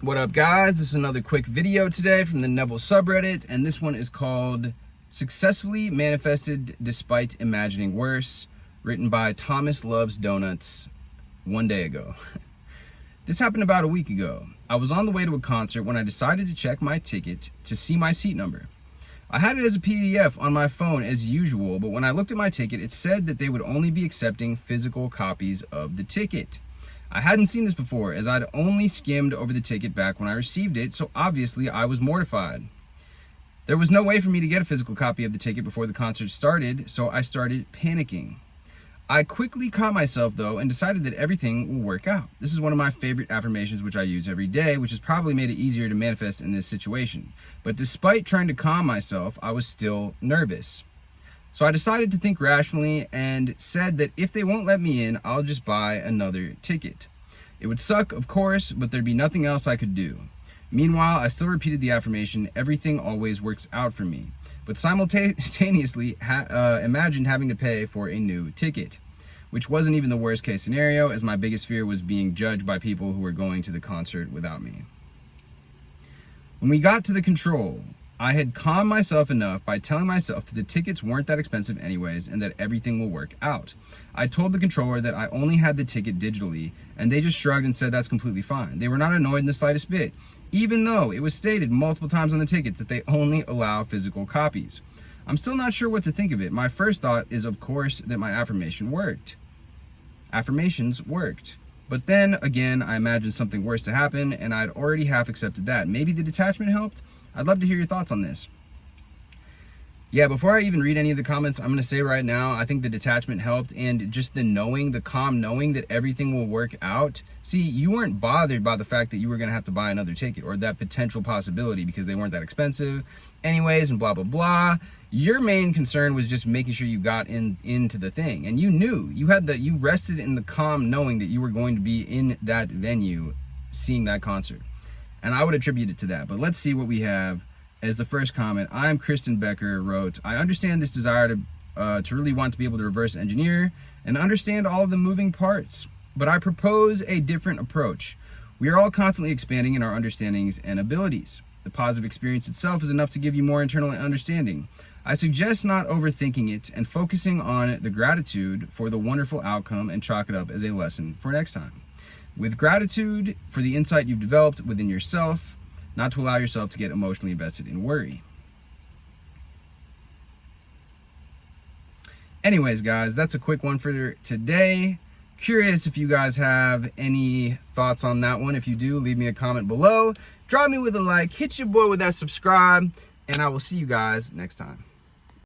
What up, guys? This is another quick video today from the Neville subreddit, and this one is called Successfully Manifested Despite Imagining Worse, written by Thomas Loves Donuts one day ago. This happened about a week ago. I was on the way to a concert when I decided to check my ticket to see my seat number. I had it as a PDF on my phone as usual, but when I looked at my ticket, it said that they would only be accepting physical copies of the ticket. I hadn't seen this before, as I'd only skimmed over the ticket back when I received it, so obviously I was mortified. There was no way for me to get a physical copy of the ticket before the concert started, so I started panicking. I quickly caught myself though and decided that everything will work out. This is one of my favorite affirmations which I use every day, which has probably made it easier to manifest in this situation. But despite trying to calm myself, I was still nervous. So I decided to think rationally and said that if they won't let me in, I'll just buy another ticket. It would suck, of course, but there'd be nothing else I could do. Meanwhile, I still repeated the affirmation, everything always works out for me, but simultaneously imagined having to pay for a new ticket, which wasn't even the worst case scenario, as my biggest fear was being judged by people who were going to the concert without me. When we got to the control, I had calmed myself enough by telling myself that the tickets weren't that expensive anyways and that everything will work out. I told the controller that I only had the ticket digitally, and they just shrugged and said that's completely fine. They were not annoyed in the slightest bit, even though it was stated multiple times on the tickets that they only allow physical copies. I'm still not sure what to think of it. My first thought is, of course, that my affirmation worked. Affirmations worked. But then again, I imagined something worse to happen, and I'd already half accepted that. Maybe the detachment helped? I'd love to hear your thoughts on this. Yeah, before I even read any of the comments, I'm going to say right now, I think the detachment helped, and just the knowing, the calm knowing that everything will work out. See, you weren't bothered by the fact that you were going to have to buy another ticket or that potential possibility because they weren't that expensive anyways and blah, blah, blah. Your main concern was just making sure you got into the thing, and you knew, you rested in the calm knowing that you were going to be in that venue seeing that concert. And I would attribute it to that. But let's see what we have as the first comment. I'm Kristen Becker wrote, I understand this desire to really want to be able to reverse engineer and understand all of the moving parts, but I propose a different approach. We are all constantly expanding in our understandings and abilities. The positive experience itself is enough to give you more internal understanding. I suggest not overthinking it and focusing on the gratitude for the wonderful outcome and chalk it up as a lesson for next time. With gratitude for the insight you've developed within yourself, not to allow yourself to get emotionally invested in worry. Anyways, guys, that's a quick one for today. Curious if you guys have any thoughts on that one. If you do, leave me a comment below. Drop me with a like, hit your boy with that subscribe, and I will see you guys next time.